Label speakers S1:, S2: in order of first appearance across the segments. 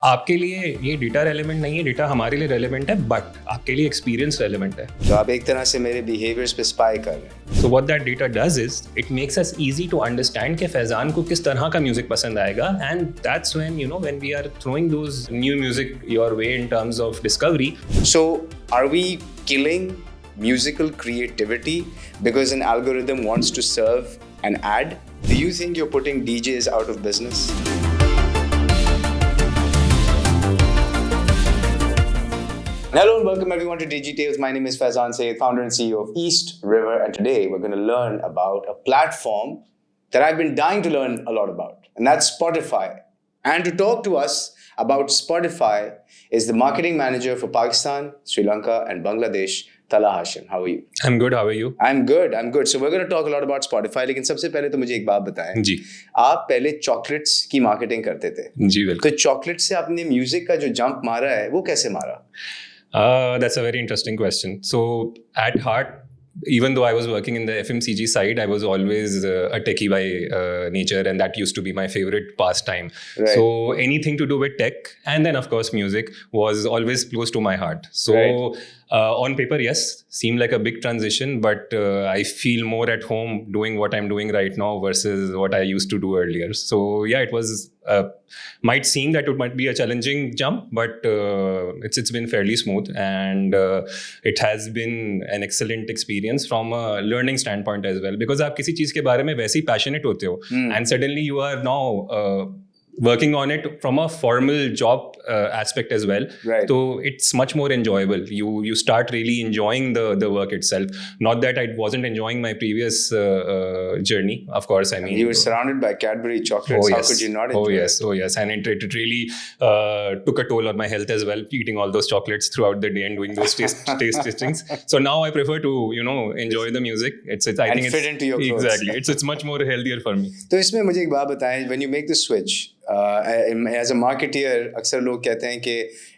S1: आपके लिए ये डेटा रेलेवेंट नहीं है, डेटा हमारे लिए रेलेवेंट है, बट आपके लिए एक्सपीरियंस रेलेवेंट है।
S2: तो आप एक तरह से मेरे बिहेवियर्स पे स्पाई कर रहे हैं।
S1: So what that data does is it makes us easy to understand कि फैजान को किस तरह का म्यूजिक पसंद आएगा, and that's when we are throwing those new music your way in terms of discovery.
S2: So are we killing musical creativity because an algorithm wants to serve an ad? Do you think you're putting DJs out of business? Hello and welcome everyone to DigiTales. My name is Faizan Sayed, founder and CEO of East River, and today we're going to learn about a platform that I've been dying to learn a lot about, and that's Spotify. And to talk to us about Spotify is the marketing manager for Pakistan, Sri Lanka, and Bangladesh, Talha Hashim. How are you?
S1: I'm good. How are you?
S2: I'm good. So we're going to talk a lot about Spotify. लेकिन सबसे पहले तो मुझे एक बात बताएं।
S1: जी।
S2: आप पहले चॉकलेट्स की मार्केटिंग करते थे।
S1: जी बिल्कुल।
S2: तो चॉकलेट से आपने म्यूजिक का जो जंप मारा है वो कैसे मारा?
S1: That's a very interesting question. So at heart, even though I was working in the FMCG side, I was always a techie by nature, and that used to be my favorite pastime.
S2: Right.
S1: So anything to do with tech, and then of course music, was always close to my heart. So
S2: Right.
S1: On paper, yes, seemed like a big transition, but I feel more at home doing what I'm doing right now versus what I used to do earlier. So yeah, it was might seem that it might be a challenging jump, but it's been fairly smooth, and it has been an excellent experience from a learning standpoint as well, because आप किसी चीज के बारे में वैसे ही passionate होते हो, and suddenly you are now working on it from a formal job aspect as well.
S2: Right.
S1: So it's much more enjoyable. You start really enjoying the work itself. Not that I wasn't enjoying my previous journey. Of course, I mean
S2: you were surrounded by Cadbury chocolates.
S1: Oh,
S2: How
S1: yes.
S2: could you not enjoy it?
S1: Oh yes, and it really took a toll on my health as well, eating all those chocolates throughout the day and doing those taste tastings. So now I prefer to enjoy the music. I think
S2: fit into your clothes.
S1: Exactly. It's much more healthier for me.
S2: तो इसमें मुझे एक बात बताएं, when you make the switch as a marketeer, अक्सर लोग कहते हैं कि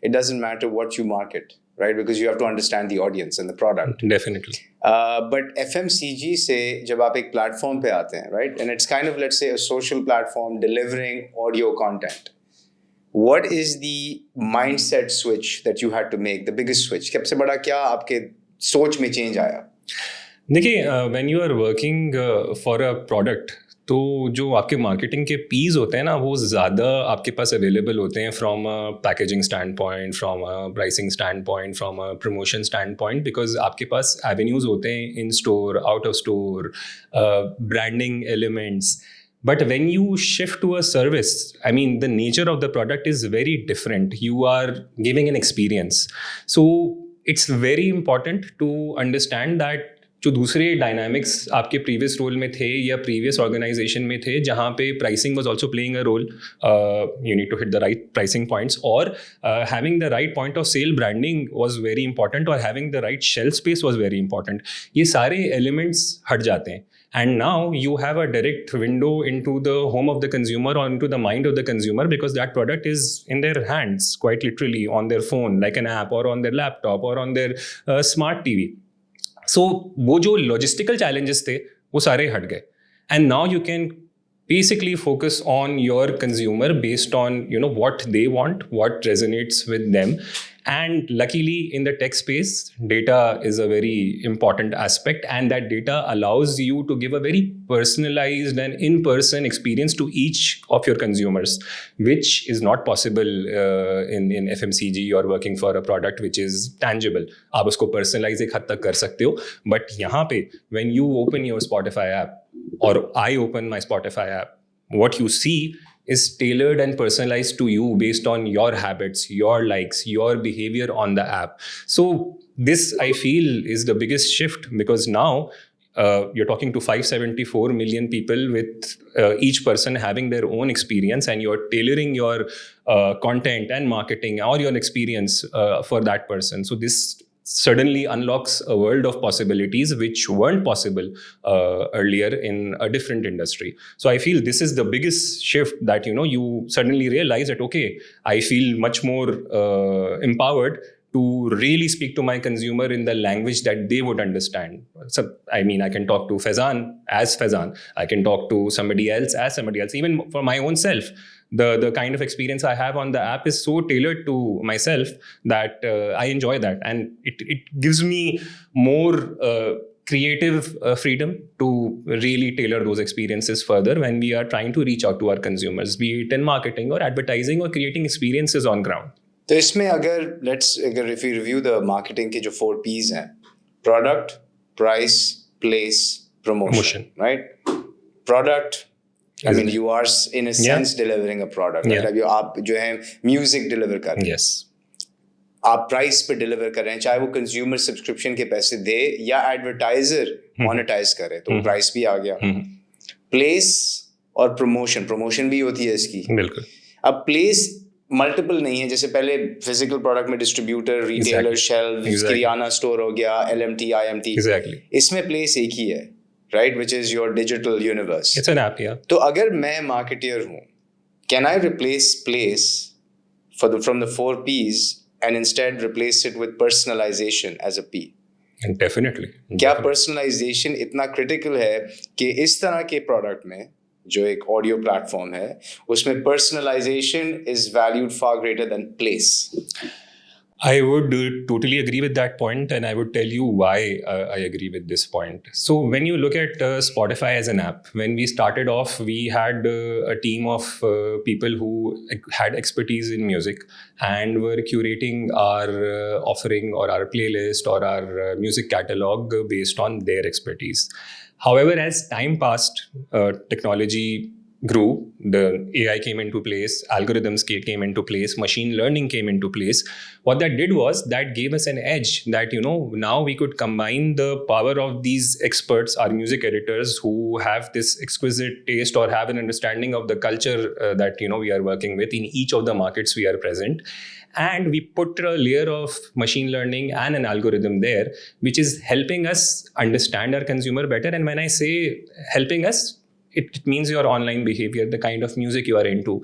S2: it doesn't matter what you market, right? Because you have to understand the audience and the product.
S1: Definitely.
S2: But FMCG से जब आप एक platform पे आते हैं, right? And it's kind of, let's say, a social platform delivering audio content. What is the mindset switch that you had to make? The biggest switch. सबसे बड़ा क्या आपके सोच में change आया?
S1: देखिए, when you are working for a product, तो जो आपके मार्केटिंग के पीस होते हैं ना, वो ज़्यादा आपके पास अवेलेबल होते हैं from a packaging stand point, from a pricing stand point, from a promotion stand point, because आपके पास एवेन्यूज़ होते हैं इन store, out of store, branding elements. But when you shift to a service, I mean, the nature of the product is very different. You are giving an experience. So it's very important to understand that जो दूसरे dynamics आपके previous role में थे या previous organisation में थे, जहाँ पे pricing was also playing a role, you need to hit the right pricing points, और having the right point of sale branding was very important, और having the right shelf space was very important. ये सारे elements हट जाते हैं, and now you have a direct window into the home of the consumer or into the mind of the consumer, because that product is in their hands, quite literally on their phone, like an app, or on their laptop, or on their smart TV. So वो जो logistical challenges थे वो सारे हट गए, and now you can basically focus on your consumer based on what they want, what resonates with them. And luckily in the tech space, data is a very important aspect, and that data allows you to give a very personalized and in-person experience to each of your consumers, which is not possible in FMCG or working for a product which is tangible. आप उसको personalize एक हद तक कर सकते हो, but यहाँ पे when you open your Spotify app, or I open my Spotify app, what you see is tailored and personalized to you based on your habits, your likes, your behavior on the app. So this, I feel, is the biggest shift, because now you're talking to 574 million people, with each person having their own experience, and you're tailoring your content and marketing or your experience for that person. So this suddenly unlocks a world of possibilities which weren't possible earlier in a different industry. So I feel this is the biggest shift, that you suddenly realize that, okay, I feel much more empowered to really speak to my consumer in the language that they would understand. So, I mean, I can talk to Faizan as Faizan. I can talk to somebody else as somebody else. Even for my own self, the kind of experience I have on the app is so tailored to myself that I enjoy that. And it gives me more creative freedom to really tailor those experiences further when we are trying to reach out to our consumers, be it in marketing or advertising or creating experiences on ground.
S2: तो इसमें अगर if we review the marketing के जो 4 P's हैं, product, price, place, promotion. Right? Product, I mean, you are in a sense delivering a product.
S1: Yeah.
S2: मतलब आप जो है music deliver कर रहे हैं.
S1: Yes.
S2: आप प्राइस पे डिलीवर कर रहे हैं, चाहे वो कंज्यूमर सब्सक्रिप्शन के पैसे दे या एडवर्टाइजर मोनेटाइज करे, तो प्राइस भी आ गया. प्लेस और प्रमोशन भी होती है इसकी.
S1: बिल्कुल.
S2: अब प्लेस मल्टीपल नहीं है, जैसे पहले फिजिकल प्रोडक्ट में डिस्ट्रीब्यूटर, रिटेलर, शेल्फ, किराना स्टोर हो गया, LMT, IMT. इसमें प्लेस एक ही है, right, which is your digital universe.
S1: It's an app. या
S2: तो अगर मैं मार्केटियर हूँ, can I replace place from the 4 P's and instead replace it with personalization as a P?
S1: And definitely.
S2: क्या personalization इतना critical है कि इस तरह के product में जो एक audio platform है, उसमें personalization is valued far greater than place?
S1: I would totally agree with that point, and I would tell you why I agree with this point. So when you look at Spotify as an app, when we started off, we had a team of people who had expertise in music and were curating our offering or our playlist or our music catalog based on their expertise. However, as time passed, technology grew, the AI came into place, algorithms came into place, machine learning came into place. What that did was that gave us an edge that, now we could combine the power of these experts, our music editors who have this exquisite taste or have an understanding of the culture that, we are working with in each of the markets we are present. And we put a layer of machine learning and an algorithm there, which is helping us understand our consumer better. And when I say helping us, it means your online behavior, the kind of music you are into,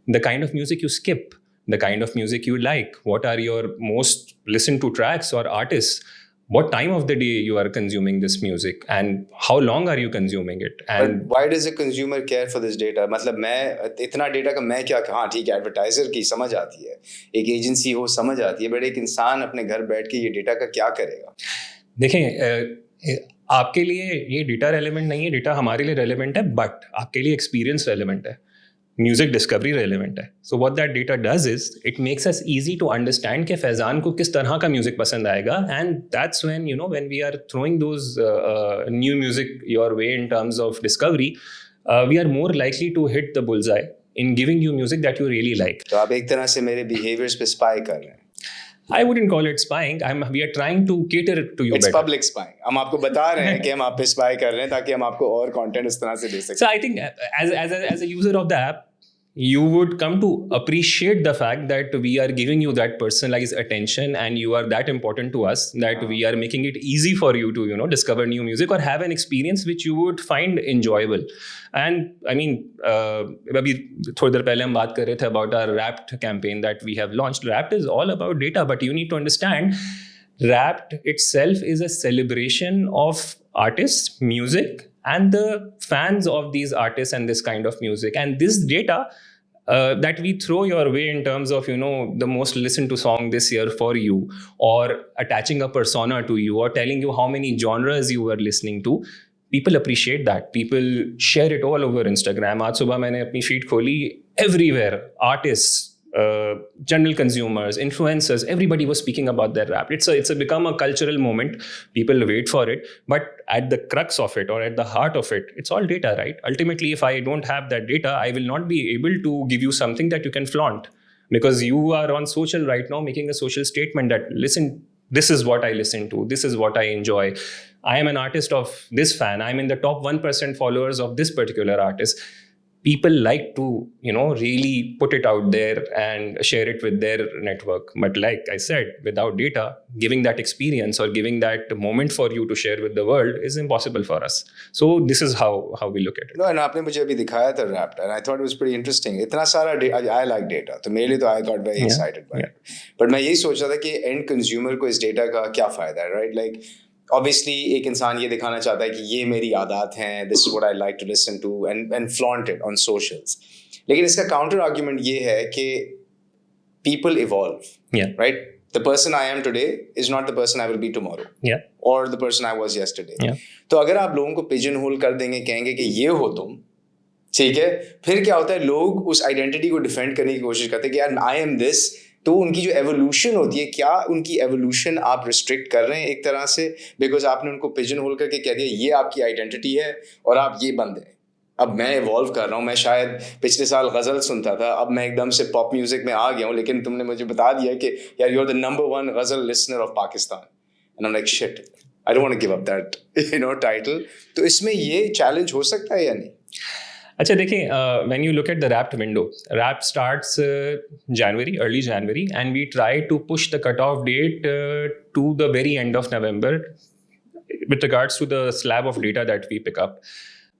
S1: the kind of music you skip, the kind of music you like, what are your most listened to tracks or artists, what time of the day you are consuming this music, and how long are you consuming it. And
S2: but why does a consumer care for this data? मतलब मैं इतना data का मैं क्या, हाँ ठीक है, advertiser की समझ आती है, एक एजेंसी हो समझ आती है, बट एक इंसान अपने घर बैठ के ये डेटा का क्या करेगा?
S1: देखें, आपके लिए ये डेटा रेलेवेंट नहीं है, डेटा हमारे लिए रेलेवेंट है, बट आपके लिए एक्सपीरियंस रेलेवेंट है, म्यूजिक डिस्कवरी रेलेवेंट है. So what that data does is it makes us easy to understand कि फैजान को किस तरह का म्यूजिक पसंद आएगा. And that's when when we are throwing those new music your way in terms of discovery, we are more likely to hit the bullseye in giving you music that you really like.
S2: तो आप एक तरह से मेरे behaviors पे spy कर रहे हैं.
S1: I wouldn't call it spying. We are trying to cater to you
S2: It's
S1: better.
S2: public spying. हम आपको बता रहे हैं कि हम आप पे spy कर रहे हैं ताकि हम आपको और content इस तरह से दे सकें.
S1: So I think as a user of the app, you would come to appreciate the fact that we are giving you that personalized attention and you are that important to us that we are making it easy for you to discover new music or have an experience which you would find enjoyable. And I mean, अभी थोड़ी देर पहले हम बात कर रहे थे about our Wrapped campaign that we have launched. Wrapped is all about data, but you need to understand Wrapped itself is a celebration of artists, music, and the fans of these artists and this kind of music. And this data that we throw your way in terms of, the most listened to song this year for you, or attaching a persona to you, or telling you how many genres you were listening to, people appreciate that. People share it all over Instagram. आज सुबह मैंने अपनी feed खोली, everywhere, artists, general consumers, influencers, everybody was speaking about their rap. It's become a cultural moment. People wait for it, but at the crux of it or at the heart of it, it's all data, right? Ultimately, if I don't have that data, I will not be able to give you something that you can flaunt, because you are on social right now making a social statement that, listen, this is what I listen to, this is what I enjoy. I am an artist of this fan, I'm in the top 1% followers of this particular artist. people like to, really put it out there and share it with their network. But like I said, without data, giving that experience or giving that moment for you to share with the world is impossible for us. So this is how we look at it.
S2: No, and आपने मुझे अभी दिखाया था Wrapped, and I thought it was pretty interesting. इतना सारा I like data, तो मेरे लिए तो I got very excited by it. But मैं यही सोच रहा था कि end consumer को इस data का क्या फायदा है, right? Like obviously एक इंसान ये दिखाना चाहता है कि ये मेरी आदत हैं, this is what I like to listen to and flaunt it on socials. लेकिन इसका counter argument ये है कि people evolve, right? The person I am today is not the person I will be tomorrow, or the person I was yesterday. तो अगर आप लोगों को pigeon hole कर देंगे, कहेंगे कि ये हो तुम, ठीक है, फिर क्या होता है, लोग उस identity को defend करने की कोशिश करते हैं कि यार I am this. तो उनकी जो एवोल्यूशन होती है, क्या उनकी एवोल्यूशन आप रिस्ट्रिक्ट कर रहे हैं एक तरह से, बिकॉज आपने उनको पिजन होल करके कह दिया ये आपकी आइडेंटिटी है और आप ये बंद हैं. अब मैं इवॉल्व कर रहा हूँ, मैं शायद पिछले साल गज़ल सुनता था, अब मैं एकदम से पॉप म्यूजिक में आ गया हूँ, लेकिन तुमने मुझे बता दिया कि यार you are the number 1 ghazal listener of Pakistan, and I am like shit, I don't want to give up that title. तो इसमें ये चैलेंज हो सकता है या नहीं?
S1: अच्छा देखिए, when you look at the Wrapped window, Wrapped starts early January, and we try to push the cutoff date to the very end of November with regards to the slab of data that we pick up.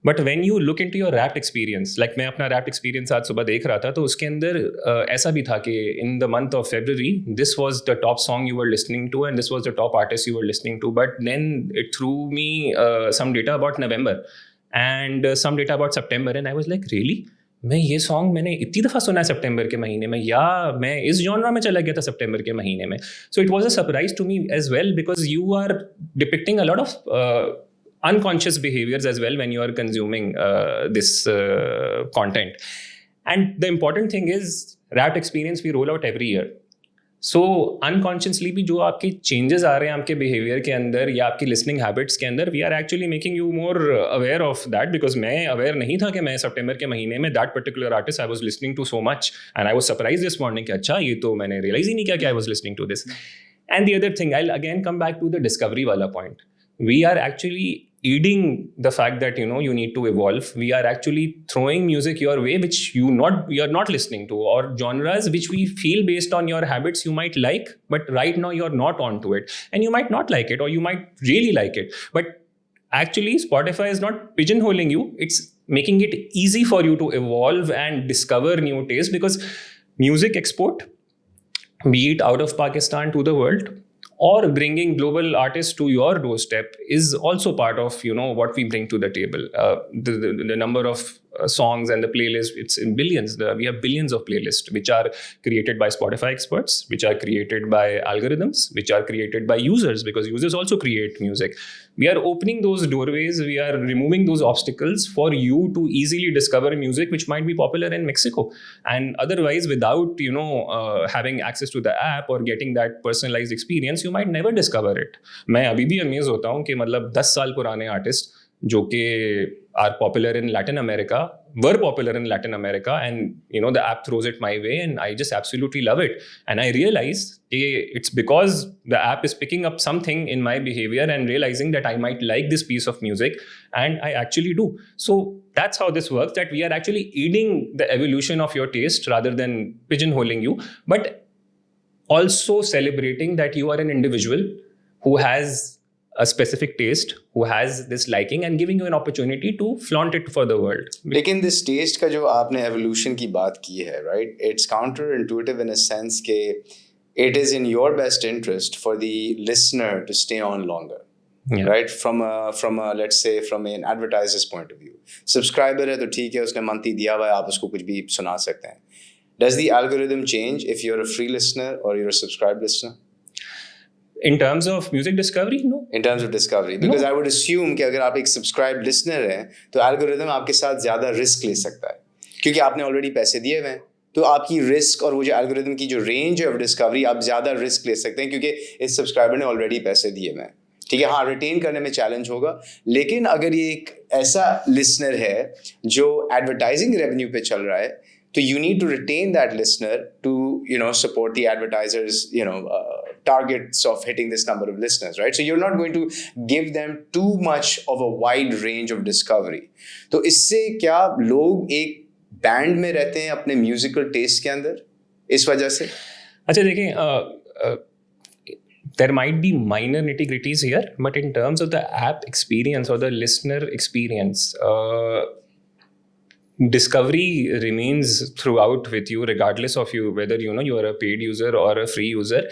S1: But when you look into your Wrapped experience, like मैं अपना Wrapped experience आज सुबह देख रहा था, तो उसके अंदर ऐसा भी था कि in the month of February, this was the top song you were listening to and this was the top artist you were listening to. But then it threw me some data about November and some data about September, and I was like, really? मैं ये song मैंने इतनी दफ़ा सुना है सितंबर के महीने में, या मैं इस जॉनरा में चला गया था सितंबर के महीने में. So it was a surprise to me as well, because you are depicting a lot of unconscious behaviors as well when you are consuming this content. And the important thing is, Wrapped experience we roll out every year. So unconsciously भी जो आपके changes आ रहे हैं आपके behaviour के अंदर या आपकी लिसनिंग हैबिट्स के अंदर, we are actually making you more aware of that. Because मैं अवेयर नहीं था कि मैं सितंबर के महीने में that particular artist I was listening to so much, and I was surprise this morning कि अच्छा ये तो मैंने रियलाइज ही नहीं किया कि I was listening to this. And the other thing, I will again come back to the discovery वाला point. We are actually eating the fact that you need to evolve. We are actually throwing music your way which you're not listening to, or genres which we feel based on your habits you might like, but right now you're not onto it, and you might not like it or you might really like it. But actually Spotify is not pigeonholing you, it's making it easy for you to evolve and discover new tastes, because music export, be it out of Pakistan to the world or bringing global artists to your doorstep, is also part of what we bring to the table. The number of songs and the playlist, it's in billions. We have billions of playlists which are created by Spotify experts, which are created by algorithms, which are created by users, because users also create music. We are opening those doorways, we are removing those obstacles for you to easily discover music which might be popular in Mexico, and otherwise without having access to the app or getting that personalized experience, you might never discover it. मैं अभी भी amaze होता हूँ कि मतलब 10 साल पुराने artist जो कि are popular in Latin America, were popular in Latin America, and the app throws it my way and I just absolutely love it. And I realize it's because the app is picking up something in my behavior and realizing that I might like this piece of music, and I actually do. So that's how this works, that we are actually aiding the evolution of your taste rather than pigeonholing you, but also celebrating that you are an individual who has a specific taste, who has this liking, and giving you an opportunity to flaunt it for the world.
S2: लेकिन this taste का जो आपने evolution की बात की है, right? It's counterintuitive in a sense कि it is in your best interest for the listener to stay on longer. Right? From a let's say from an advertiser's point of view, subscriber है तो ठीक है, उसने monthly दिया हुआ है, आप उसको कुछ भी सुना सकते हैं. Does the algorithm change if you're a free listener or you're a subscribed listener?
S1: In terms of music discovery, no.
S2: In terms of discovery, because I would assume कि अगर आप एक subscribed listener हैं, तो algorithm आपके साथ ज़्यादा risk ले सकता है, क्योंकि आपने already पैसे दिए हुए हैं. तो आपकी risk और वो जो algorithm की जो range of discovery, आप ज़्यादा risk ले सकते हैं, क्योंकि इस subscriber ने already पैसे दिए हुए हैं. ठीक है, हाँ, retain करने में challenge होगा, लेकिन अगर ये एक ऐसा listener है जो advertising revenue पे चल रहा है, so you need to retain that listener to, support the advertisers, targets of hitting this number of listeners, right? So you're not going to give them too much of a wide range of discovery. तो इससे क्या लोग एक band में रहते हैं अपने musical test के अंदर इस वजह से?
S1: अच्छा देखिए, there might be minor nitty-gritties here, but in terms of the app experience or the listener experience, discovery remains throughout with you, regardless of you whether you are a paid user or a free user,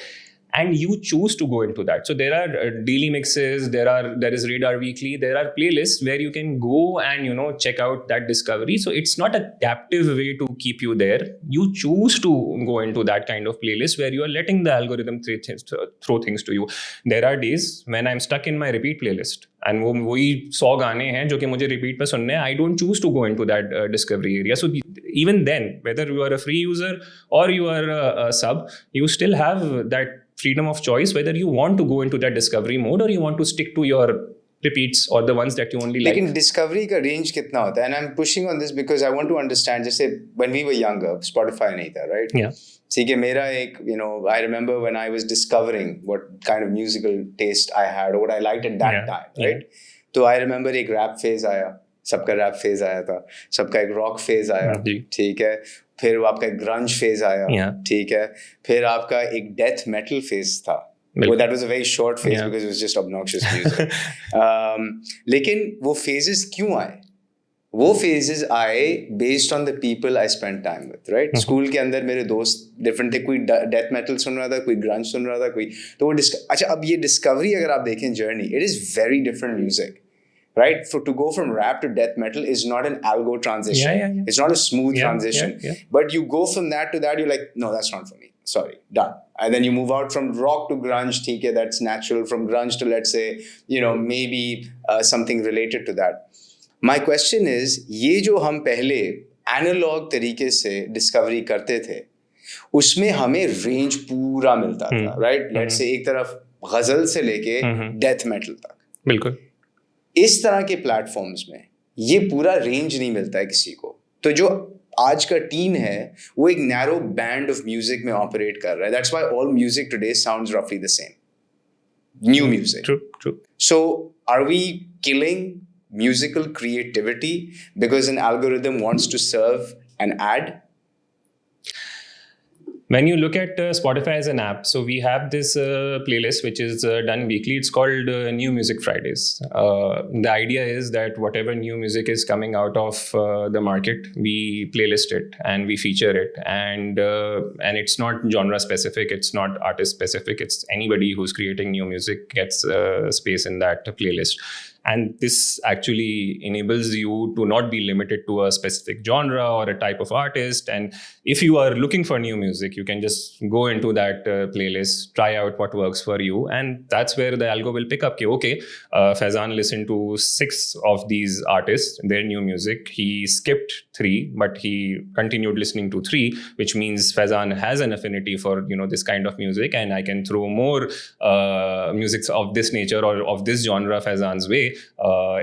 S1: and you choose to go into that. So there are daily mixes, there is Radar Weekly, there are playlists where you can go and check out that discovery. So it's not a captive way to keep you there. You choose to go into that kind of playlist where you are letting the algorithm throw things to you. There are days when I'm stuck in my repeat playlist and वही 100 गाने हैं जो कि मुझे repeat पे सुनने हैं. I don't choose to go into that discovery area. So even then, whether you are a free user or you are a sub, you still have that freedom of choice whether you want to go into that discovery mode or you want to stick to your repeats or the ones that you only like.
S2: लेकिन discovery का range कितना होता है? And I'm pushing on this because I want to understand. जैसे when we were younger, Spotify नहीं था, right?
S1: Yeah.
S2: ठीक है, मेरा एक I remember when I was discovering what kind of musical taste I had or what I liked at that time, right? तो I remember एक rap phase आया, सबका rap phase आया था, सबका एक rock phase आया, ठीक है, फिर आपका एक grunge phase आया, ठीक है, फिर आपका एक death metal phase था. Well, that was a very short phase because it was just obnoxious music. लेकिन वो phases क्यों आए? वो phases आए based on the people I spent time with, right? School के अंदर मेरे दोस्त different थे, कोई death metal सुन रहा था, कोई grunge सुन रहा था, कोई तो वो अच्छा अब ये discovery अगर आप देखें journey, it is very different music. Right? To go from rap to death metal is not an algo transition. It's not a smooth transition. But you go from that to that, you're like, no, that's not for me. Sorry, done. And then you move out from rock to grunge, theek, that's natural. From grunge to, let's say, maybe something related to that. My question is, ये जो हम पहले analog तरीके से discovery करते थे, उसमें हमें range पूरा मिलता था, right? Let's say एक तरफ गजल से लेके death metal तक.
S1: बिल्कुल.
S2: इस तरह के प्लेटफॉर्म्स में ये पूरा रेंज नहीं मिलता है किसी को. तो जो आज का टीन है वो एक नैरो बैंड ऑफ म्यूजिक में ऑपरेट कर रहा है. That's why all music today sounds रफली the same. New music.
S1: True.
S2: So are we killing musical creativity because an algorithm wants to serve an ad?
S1: When you look at Spotify as an app, so we have this playlist which is done weekly. It's called New Music Fridays. The idea is that whatever new music is coming out of the market, we playlist it and we feature it. And it's not genre specific. It's not artist specific. It's anybody who's creating new music gets space in that playlist. And this actually enables you to not be limited to a specific genre or a type of artist. And if you are looking for new music, you can just go into that playlist, try out what works for you. And that's where the algo will pick up, okay, Faizan listened to 6 of these artists, their new music. He skipped 3, but he continued listening to 3, which means Faizan has an affinity for, this kind of music. And I can throw more music of this nature or of this genre Faizan's way.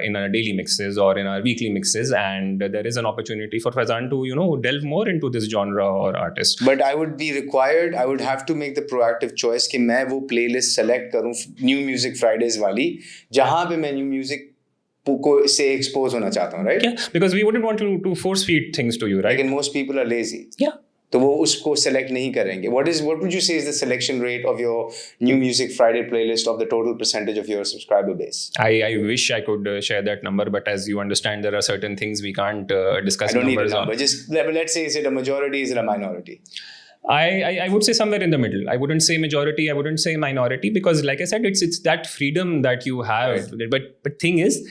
S1: In our daily mixes or in our weekly mixes, and there is an opportunity for Faizan to delve more into this genre or artist.
S2: But I would have to make the proactive choice कि मैं वो playlist select करूँ New Music Fridays वाली जहाँ पे मैं new music को से expose होना चाहता हूँ, right?
S1: Yeah, because we wouldn't want to force feed things to you, right?
S2: Like, and most people are lazy.
S1: Yeah.
S2: तो वो उसको select नहीं करेंगे. What would you say is the selection rate of your New Music Friday playlist of the total percentage of your subscriber base?
S1: I wish I could share that number, but as you understand, there are certain things we can't discuss.
S2: I don't need a number. Just let's say, is it a majority? Is it a minority?
S1: I would say somewhere in the middle. I wouldn't say majority. I wouldn't say minority because, like I said, it's that freedom that you have. But thing is,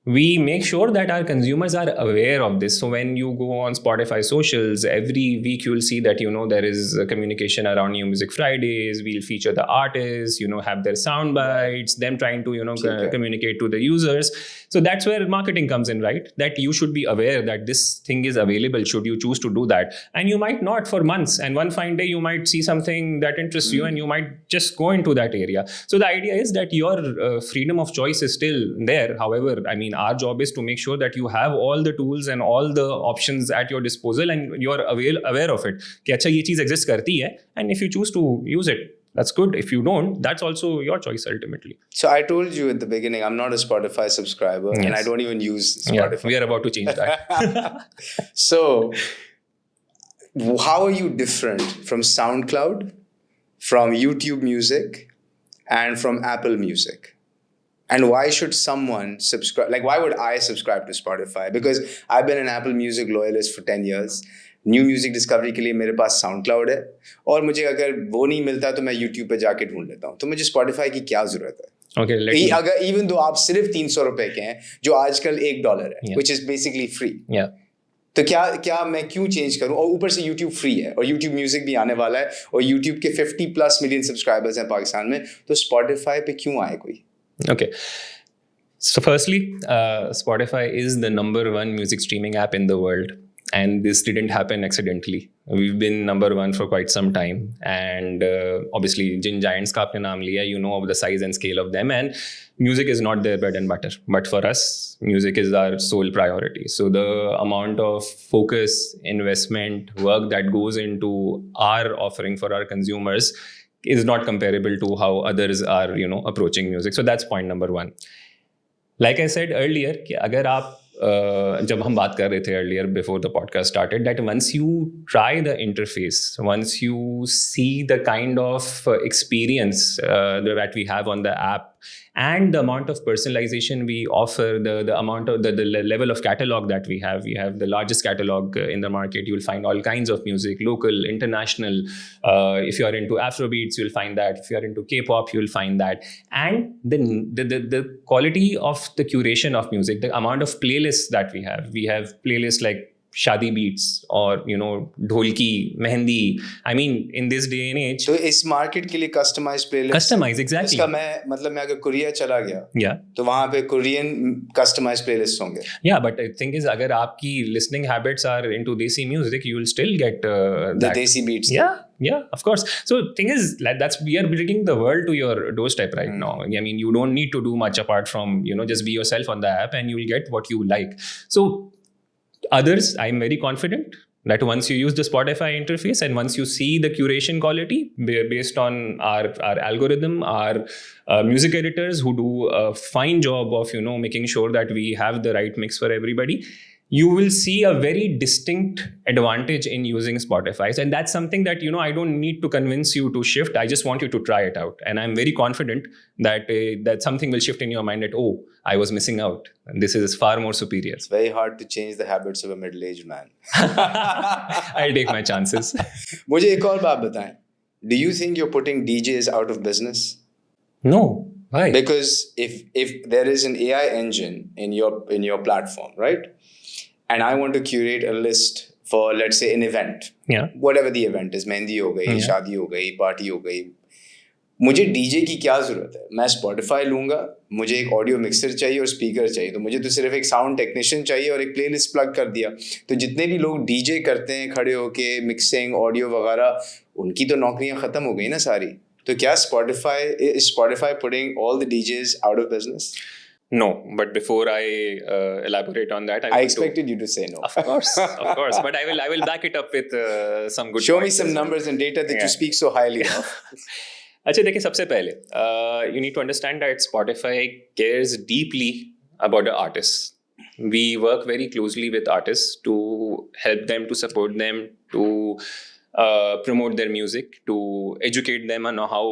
S1: we make sure that our consumers are aware of this. So when you go on Spotify socials, every week you will see that, there is a communication around New Music Fridays. We'll feature the artists, have their sound bites, them trying to, communicate to the users. So that's where marketing comes in, right? That you should be aware that this thing is available should you choose to do that. And you might not for months. And one fine day, you might see something that interests you and you might just go into that area. So the idea is that your freedom of choice is still there. However, our job is to make sure that you have all the tools and all the options at your disposal and you're aware of it. कि अच्छा ये चीज़ exist करती है, and if you choose to use it, That's good. If you don't, that's also your choice ultimately.
S2: So I told you at the beginning, I'm not a Spotify subscriber, and I
S1: Yes.
S2: don't even use
S1: Yeah,
S2: Spotify.
S1: we are about to change that.
S2: So how are you different from SoundCloud, from YouTube Music, and from Apple Music? And why should someone subscribe? Like, why would I subscribe to Spotify? Because I've been an Apple Music loyalist for 10 years. New music discovery के लिए मेरे पास sound cloud है, और मुझे अगर वो नहीं मिलता तो मैं यूट्यूब पे जाके ढूंढ लेता हूँ. तो मुझे स्पॉटिफाई की क्या जरूरत है?
S1: Okay,
S2: अगर इवन दो आप सिर्फ 300 रुपए के हैं, जो आजकल $1 है, विच इज बेसिकली फ्री. तो क्या मैं क्यों चेंज करूं? और ऊपर से YouTube फ्री है, और YouTube म्यूजिक भी आने वाला है, और YouTube के 50+ मिलियन सब्सक्राइबर्स हैं पाकिस्तान में. तो स्पॉटिफाई पे क्यों आए कोई?
S1: Okay. So firstly, Spotify is the #1 music streaming app in the world. And this didn't happen accidentally. We've been #1 for quite some time. And obviously, Jin Giants ka apne naam liya, you know of the size and scale of them. And music is not their bread and butter. But for us, music is our sole priority. So the amount of focus, investment, work that goes into our offering for our consumers is not comparable to how others are, approaching music. So that's point #1. Like I said earlier, कि अगर आप जब हम बात कर रहे थे earlier before the podcast started, that once you try the interface, once you see the kind of experience that we have on the app, and the amount of personalization we offer, the amount of the level of catalog that we have the largest catalog in the market. You'll find all kinds of music, local, international. If you are into Afrobeats, you'll find that. If you are into K-pop, you'll find that. And the quality of the curation of music, the amount of playlists that we have playlists like Shadi Beats or Dholki, Mehendi. I mean, in this day and age.
S2: तो इस market के लिए customised playlist.
S1: Customize, exactly.
S2: इसका मैं अगर Korea चला गया, तो वहाँ पे कोरियन कस्टमाइज्ड प्लेलिस्ट होंगे.
S1: Yeah, but the thing is, अगर आपकी listening habits are into Desi music, you will still get
S2: the Desi beats.
S1: Yeah, of course. So thing is, we are bringing the world to your doorstep right now. I mean, you don't need to do much apart from just be yourself on the app, and you will get what you like. So others, I'm very confident that once you use the Spotify interface and once you see the curation quality based on our algorithm, our music editors who do a fine job of making sure that we have the right mix for everybody, you will see a very distinct advantage in using Spotify. And that's something that I don't need to convince you to shift. I just want you to try it out, and I'm very confident that that something will shift in your mind that, oh, I was missing out, and this is far more superior.
S2: It's very hard to change the habits of a middle-aged man.
S1: I'll take my chances.
S2: मुझे एक और बात बताएं. Do you think you're putting DJs out of business?
S1: No. Why?
S2: Because if there is an AI engine in your platform, right? And I want to curate a list for, let's say, an event.
S1: Yeah.
S2: Whatever the event is, mehndi हो गई, शादी हो गई, party हो गई. मुझे DJ की क्या जरूरत है? मैं स्पॉटिफाई लूंगा, मुझे एक ऑडियो मिक्सर चाहिए और स्पीकर चाहिए, तो मुझे तो सिर्फ एक साउंड टेक्नीशियन चाहिए और एक प्लेलिस्ट प्लग कर दिया. तो जितने भी लोग डीजे करते हैं खड़े होके मिक्सिंग ऑडियो वगैरह, उनकी तो नौकरियां खत्म हो गई ना सारी. तो क्या Spotify putting all the DJs out of business?
S1: No, but before I elaborate on that,
S2: I expected you to say no.
S1: Of course, but I will back it up with some good.
S2: Show me some numbers and data that you speak so highly of.
S1: अच्छा देखिए, सबसे पहले you need to understand that Spotify cares deeply about the artists. We work very closely with artists to help them, to support them, to promote their music, to educate them on how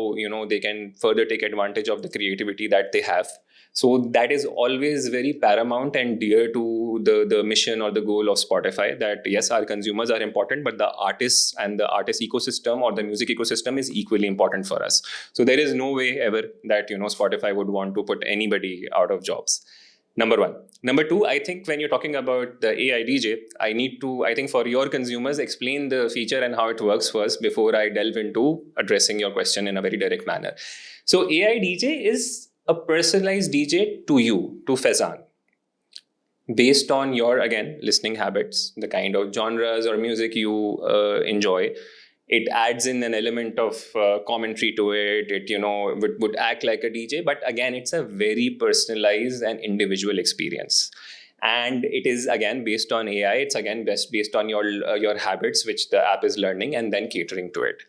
S1: they can further take advantage of the creativity that they have. So that is always very paramount and dear to the mission or the goal of Spotify, that yes, our consumers are important, but the artists and the artist ecosystem or the music ecosystem is equally important for us. So there is no way ever that Spotify would want to put anybody out of jobs. #1. #2, I think when you're talking about the AI DJ, I think for your consumers, explain the feature and how it works first before I delve into addressing your question in a very direct manner. So AI DJ is a personalized DJ to you, to Faizan, based on your, again, listening habits, the kind of genres or music you enjoy. It adds in an element of commentary to it. It would act like a DJ, but again, it's a very personalized and individual experience. And it is again based on AI. It's again based on your habits, which the app is learning and then catering to it.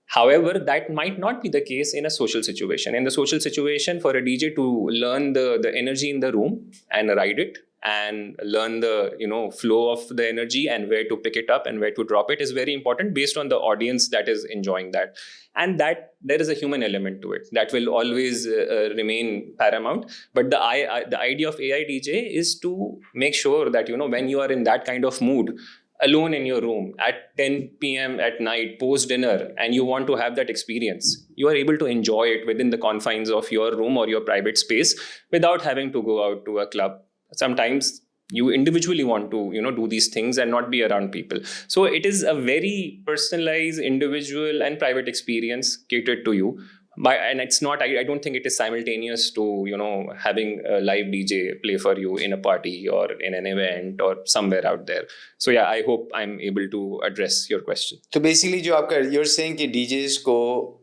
S1: However, that might not be the case in a social situation. In the social situation, for a DJ to learn the energy in the room and ride it and learn the flow of the energy and where to pick it up and where to drop it is very important based on the audience that is enjoying that. And that there is a human element to it that will always remain paramount. But the idea of AI DJ is to make sure that when you are in that kind of mood, alone in your room at 10 p.m. at night post dinner, and you want to have that experience, you are able to enjoy it within the confines of your room or your private space without having to go out to a club. Sometimes you individually want to do these things and not be around people. So it is a very personalized, individual and private experience catered to you. And it's not, I don't think it is simultaneous to having a live DJ play for you in a party or in an event or somewhere out there. So yeah, I hope I'm able to address your question.
S2: So basically you're saying that DJs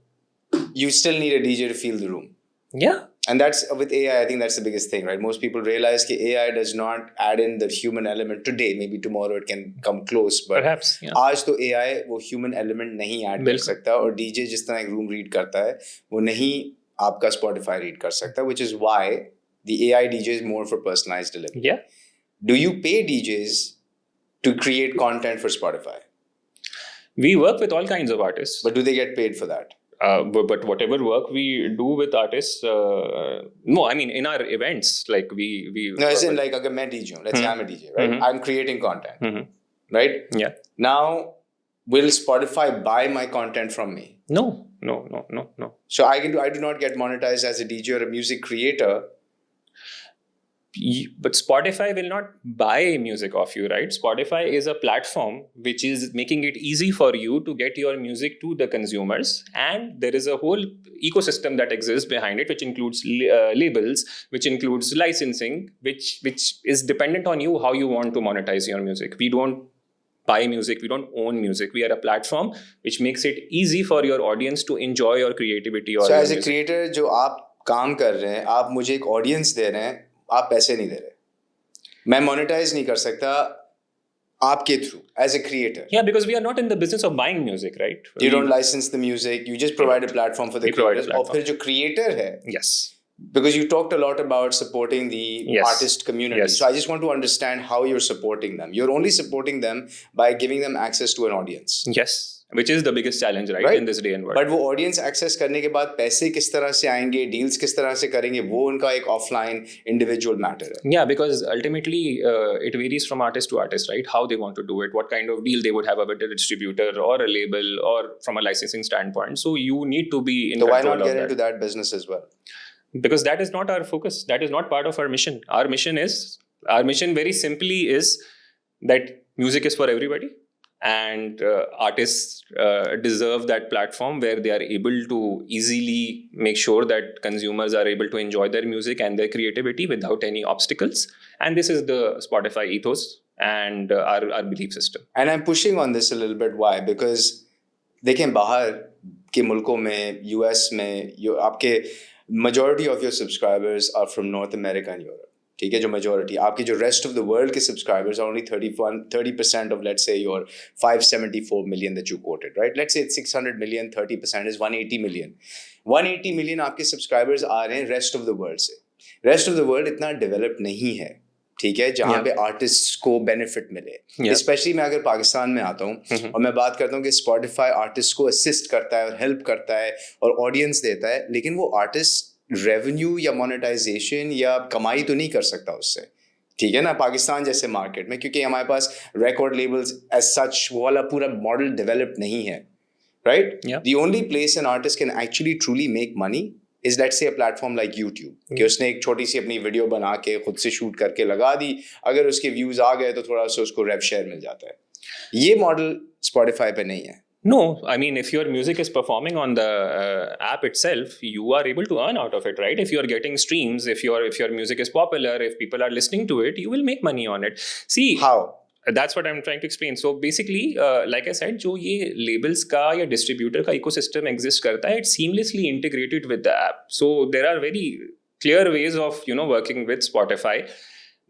S2: you still need a DJ to feel the room.
S1: Yeah.
S2: And that's with AI, I think that's the biggest thing, right? Most people realize that AI does not add in the human element today. Maybe tomorrow it can come close, but
S1: perhaps, yeah.
S2: आज तो AI वो human element नहीं add कर सकता और DJ जिस तरह एक room read करता है वो नहीं आपका Spotify read कर सकता, which is why the AI DJ is more for personalized delivery.
S1: Yeah.
S2: Do you pay DJs to create content for Spotify?
S1: We work with all kinds of artists.
S2: But do they get paid for that?
S1: But whatever work we do with artists, no, I mean in our events, like we.
S2: No, as in like अगर मैं DJ हूँ, let's say I'm a DJ, right? I'm creating content, right?
S1: Yeah.
S2: Now, will Spotify buy my content from me?
S1: No.
S2: So I do not get monetized as a DJ or a music creator.
S1: But Spotify will not buy music off you, right? Spotify is a platform which is making it easy for you to get your music to the consumers. And there is a whole ecosystem that exists behind it, which includes labels, which includes licensing, which is dependent on you, how you want to monetize your music. We don't buy music. We don't own music. We are a platform which makes it easy for your audience to enjoy your creativity. Or
S2: so as a creator, जो आप काम कर रहे हैं, आप मुझे एक audience दे रहे हैं, आप पैसे नहीं दे रहे, मैं monetize नहीं कर सकता आपके through as a creator.
S1: Yeah, because we are not in the business of buying music, right?
S2: You don't license the music. You just provide a platform for the creators. और फिर जो creator है,
S1: yes.
S2: Because you talked a lot about supporting the artist community.
S1: Yes.
S2: So I just want to understand how you're supporting them. You're only supporting them by giving them access to an audience.
S1: Yes. Which is the biggest challenge, right? In this day and world.
S2: But वो audience access करने के बाद पैसे किस तरह से आएंगे, deals किस तरह से करेंगे, वो उनका एक offline individual matter है.
S1: Yeah, because ultimately it varies from artist to artist, right? How they want to do it, what kind of deal they would have with a distributor or a label or from a licensing standpoint. So you need to be in control of that.
S2: So why not get into that business as well?
S1: Because that is not our focus. That is not part of our mission. Our mission very simply is that music is for everybody. And artists deserve that platform where they are able to easily make sure that consumers are able to enjoy their music and their creativity without any obstacles. And this is the Spotify ethos and our belief system.
S2: And I'm pushing on this a little bit. Why? Because देखें बाहर के मुल्कों में, US में, आपके majority of your subscribers are from North America and Europe. ठीक है, जो majority, आपकी जो rest of the world के subscribers are only 30% of, let's say, your 574 million that you quoted, right? Let's say it's 600 million, 30% is 180 million. 180 million आपके subscribers आ रहे हैं rest of the world से. Rest of the world इतना developed नहीं है, ठीक है, जहाँ पे artists को benefit मिले. Especially मैं अगर पाकिस्तान में आता हूँ और मैं बात करता हूँ कि Spotify artists को assist करता है और help करता है और audience देता है, लेकिन वो artist रेवेन्यू या मोनेटाइजेशन या कमाई तो नहीं कर सकता उससे, ठीक है ना, पाकिस्तान जैसे मार्केट में, क्योंकि हमारे पास रिकॉर्ड लेबल्स एज सच वो वाला पूरा मॉडल डेवलप नहीं है, right? The only place an artist can actually truly make money is let's say a platform like YouTube, कि उसने एक छोटी सी अपनी वीडियो बना के खुद से शूट करके लगा दी, अगर उसके व्यूज आ गए तो थोड़ा सा उसको रेव शेयर मिल जाता है. ये मॉडल स्पॉटिफाई पे नहीं है.
S1: No, I mean, if your music is performing on the app itself, you are able to earn out of it, right? If you are getting streams, if your music is popular, if people are listening to it, you will make money on it. See,
S2: how?
S1: That's what I'm trying to explain. So basically, like I said, जो ये labels का या distributor का ecosystem exist करता है, it's seamlessly integrated with the app. So there are very clear ways of working with Spotify.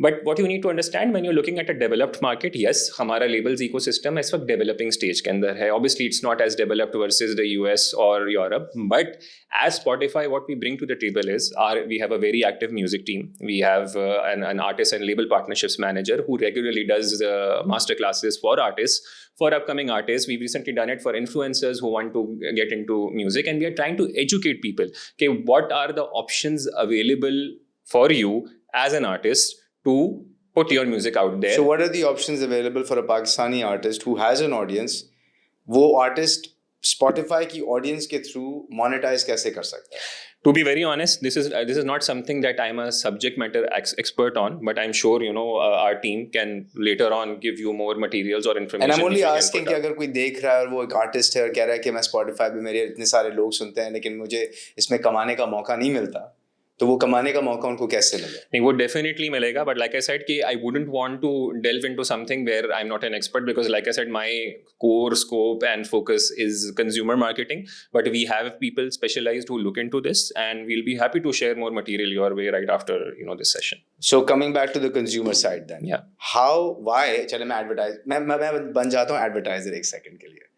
S1: But what you need to understand when you're looking at a developed market, yes, हमारा labels ecosystem इस वक्त developing stage के अंदर है. Obviously, it's not as developed versus the US or Europe. But as Spotify, what we bring to the table is we have a very active music team. We have an artist and label partnerships manager who regularly does master classes for artists, for upcoming artists. We've recently done it for influencers who want to get into music, and we are trying to educate people. Okay, what are the options available for you as an artist to put your music out there?
S2: So what are the options available for a Pakistani artist who has an audience? वो artist Spotify की audience के through monetize कैसे कर सकता है?
S1: To be very honest, this is not something that I'm a subject matter expert on, but I'm sure our team can later on give you more materials or information.
S2: And I'm only asking कि अगर कोई देख रहा है और वो एक artist है और कह रहा है कि मैं Spotify पे मेरे इतने सारे लोग सुनते हैं लेकिन मुझे इसमें कमाने का मौका नहीं मिलता, तो वो कमाने का मौका उनको कैसे मिलेगा?
S1: नहीं, वो definitely मिलेगा, but like I said कि I wouldn't want to delve into something where I'm not an expert, because like I said, my core scope and focus is consumer marketing, but we have people specialized who look into this, and we'll be happy to share more material your way right after this session.
S2: So coming back to the consumer side then, why चले मैं advertise मैं बन जाता हूँ advertiser एक second के लिए.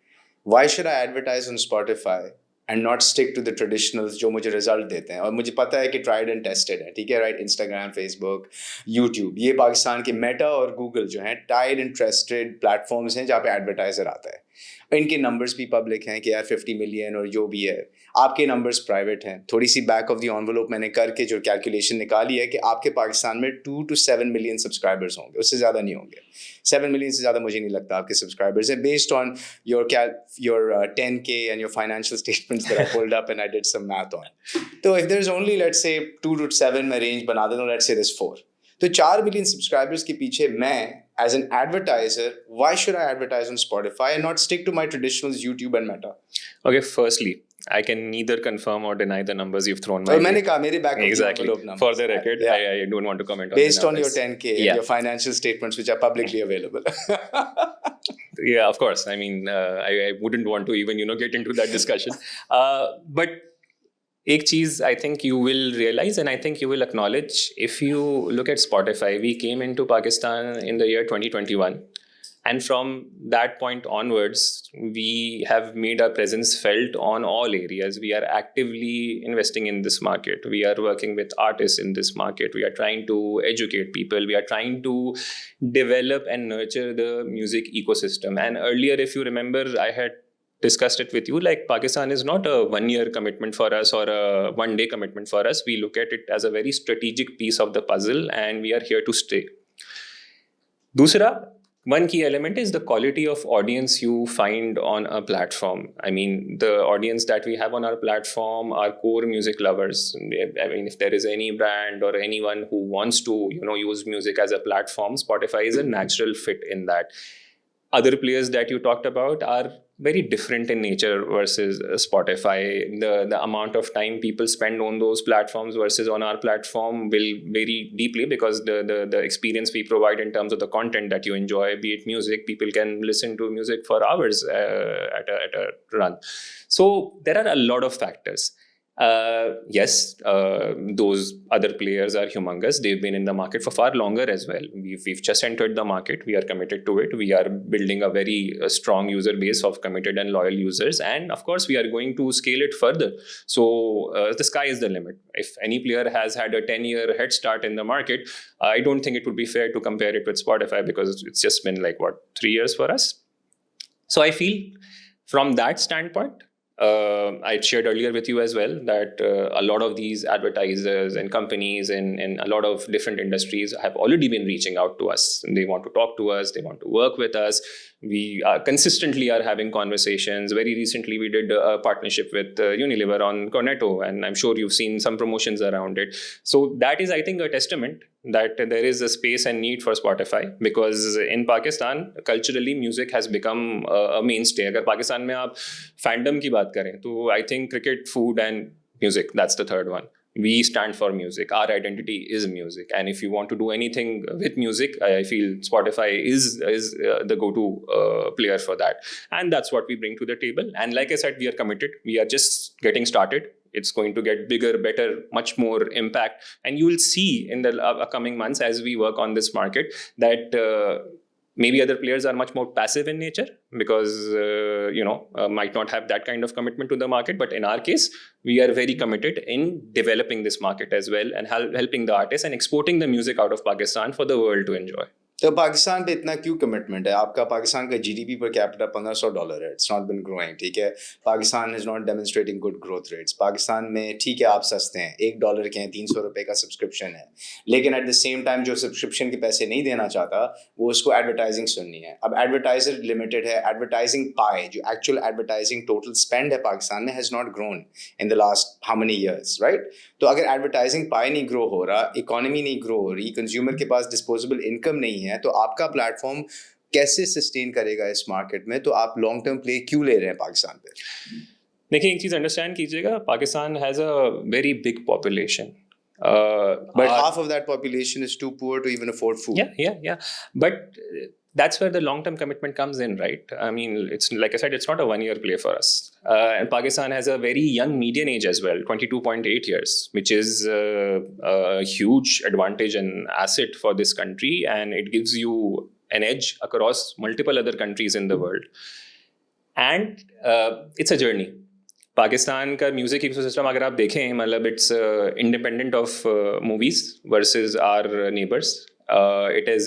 S2: Why should I advertise on Spotify and not stick to the traditionals जो मुझे result देते हैं? और मुझे पता है कि tried and tested है, ठीक है, right? Instagram, Facebook, YouTube, ये पाकिस्तान के Meta और Google जो हैं tried and trusted platforms हैं जहाँ पे advertiser आता है. इनके numbers भी public हैं कि यार 50 million और जो भी है. आपके numbers private हैं. थोड़ी सी back of the envelope मैंने करके जो calculation निकाली है कि आपके पाकिस्तान में 2 to 7 million subscribers होंगे, उससे ज़्यादा नहीं होंगे. 7 million से ज़्यादा मुझे नहीं लगता आपके subscribers हैं, based on your 10K and your financial statements that I pulled up and I did some math on. So if there's only, let's say 2 to 7 मैं range बना देता हूँ, let's say there's 4. तो 4 million subscribers के पीछे मैं as an advertiser, why should I advertise on Spotify and not stick to my traditionals, YouTube and Meta?
S1: Okay, firstly, I can neither confirm or deny the numbers you've thrown my way.
S2: मैंने कहा मेरे back of the
S1: exactly.
S2: envelope numbers.
S1: For the record, I don't want to comment on
S2: based
S1: the
S2: on your 10K and your financial statements which are publicly available.
S1: Yeah, of course. I mean, I wouldn't want to even get into that discussion. But एक चीज I think you will realize and I think you will acknowledge, if you look at Spotify, we came into Pakistan in the year 2021, and from that point onwards we have made our presence felt on all areas. We are actively investing in this market. We are working with artists in this market. We are trying to educate people. We are trying to develop and nurture the music ecosystem. And earlier, if you remember, I had discussed it with you, like Pakistan is not a 1-year commitment for us or a 1-day commitment for us. We look at it as a very strategic piece of the puzzle, and we are here to stay. Dusra, one key element is the quality of audience you find on a platform. I mean, the audience that we have on our platform are core music lovers. I mean, if there is any brand or anyone who wants to use music as a platform, Spotify is a natural fit in that. Other players that you talked about are very different in nature versus Spotify. The amount of time people spend on those platforms versus on our platform will vary deeply, because the experience we provide in terms of the content that you enjoy, be it music, people can listen to music for hours at a run. So there are a lot of factors. Yes, those other players are humongous. They've been in the market for far longer as well. We've just entered the market. We are committed to it. We are building a very strong user base of committed and loyal users. And of course, we are going to scale it further. So the sky is the limit. If any player has had a 10-year head start in the market, I don't think it would be fair to compare it with Spotify, because it's just been 3 years for us. So I feel from that standpoint, I shared earlier with you as well that a lot of these advertisers and companies in a lot of different industries have already been reaching out to us. They want to talk to us. They want to work with us. We consistently are having conversations. Very recently, we did a partnership with Unilever on Cornetto, and I'm sure you've seen some promotions around it. So that is, I think, a testament that there is a space and need for Spotify, because in Pakistan, culturally, music has become a mainstay. Agar Pakistan mein aap fandom ki baat kare, to I think cricket, food and music, that's the third one. We stand for music. Our identity is music. And if you want to do anything with music, I feel Spotify is the go-to player for that. And that's what we bring to the table. And like I said, we are committed. We are just getting started. It's going to get bigger, better, much more impact. And you will see in the upcoming months as we work on this market that maybe other players are much more passive in nature because, might not have that kind of commitment to the market. But in our case, we are very committed in developing this market as well and helping the artists and exporting the music out of Pakistan for the world to enjoy.
S2: तो पाकिस्तान पे इतना क्यों commitment है आपका? पाकिस्तान का GDP per capita $1,500 है. It's not been growing. ठीक है, Pakistan is not demonstrating good growth rates. Pakistan में ठीक है आप सस्ते हैं, $1 के हैं, $300 का सब्सक्रिप्शन है, लेकिन एट द सेम टाइम जो सब्सक्रिप्शन के पैसे नहीं देना चाहता वो उसको एडवर्टाइजिंग सुननी है. अब एडवर्टाइजर लिमिटेड है. एडवर्टाइजिंग पाई, जो एक्चुअल एडवर्टाइजिंग टोटल स्पेंड है पाकिस्तान में, has not grown in the last how many years, right? तो अगर एडवर्टाइजिंग पाई नहीं ग्रो हो रहा, इकोनॉमी नहीं ग्रो हो रही, कंज्यूमर के पास डिस्पोजेबल इनकम नहीं है, तो आपका प्लेटफॉर्म कैसे सस्टेन करेगा इस मार्केट में? तो आप लॉन्ग टर्म प्ले क्यों ले रहे हैं पाकिस्तान पे?
S1: देखिए, एक चीज अंडरस्टैंड कीजिएगा, Pakistan has a very big population.
S2: But half of that population is too poor to even afford food.
S1: Yeah. But that's where the long-term commitment comes in, right? I mean, it's like I said, it's not a one-year play for us. And Pakistan has a very young median age as well, 22.8 years, which is a huge advantage and asset for this country. And it gives you an edge across multiple other countries in the world. And it's a journey. Pakistan का music ecosystem अगर आप देखें, मतलब it's independent of movies versus our neighbours.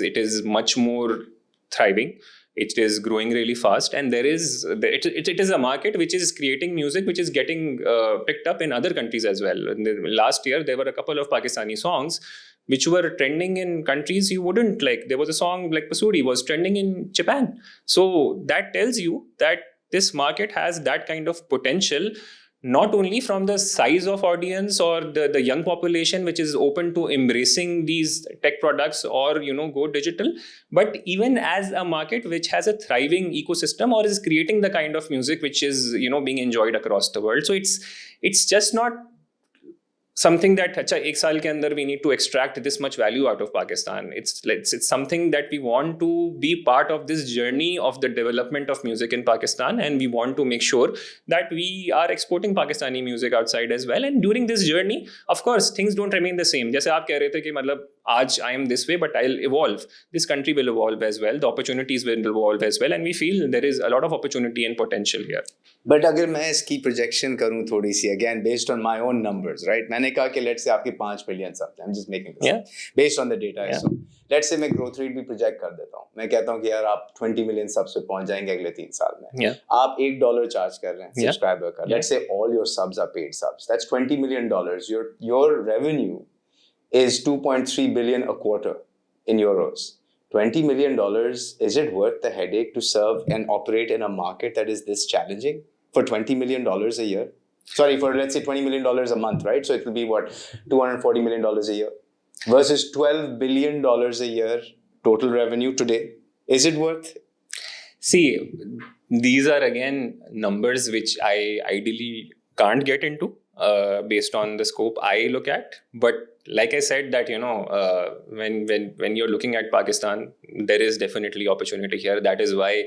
S1: It is much more thriving. It is growing really fast, and it is a market which is creating music which is getting picked up in other countries as well. Last year there were a couple of Pakistani songs which were trending in countries you wouldn't like. There was a song like Pasuri was trending in Japan. So that tells you that this market has that kind of potential, not only from the size of audience or the young population which is open to embracing these tech products or go digital, but even as a market which has a thriving ecosystem or is creating the kind of music which is being enjoyed across the world. So it's just not something that ek saal ke andar we need to extract this much value out of Pakistan. It's something that we want to be part of this journey of the development of music in Pakistan, and we want to make sure that we are exporting Pakistani music outside as well. And during this journey, of course, things don't remain the same. Jaise aap keh rahe the ki matlab aaj I am this way, but I'll evolve. This country will evolve as well. The opportunities will evolve as well, and we feel there is a lot of opportunity and potential here.
S2: But अगर मैं इसकी projection करूँ थोड़ी सी, again based on my own numbers, right? मैंने कहा कि let's say आपके 5 million subs, I'm just making this up, based on the data. So let's say मैं growth rate भी project कर देता हूँ. मैं कहता हूँ कि यार आप 20 million subs पे पहुँच जाएंगे अगले 3 साल में. आप $1 charge कर रहे हैं subscriber का. Let's say all your subs are paid subs. That's $20 million. Your revenue is 2.3 billion a quarter in euros. $20 million, is it worth the headache to serve and operate in a market that is this challenging for $20 million a year? Sorry, for let's say $20 million a month, right? So it will be what, $240 million a year versus $12 billion a year total revenue today. Is it worth?
S1: See, these are again numbers which I ideally can't get into based on the scope I look at. But like I said that, when you're looking at Pakistan, there is definitely opportunity here. That is why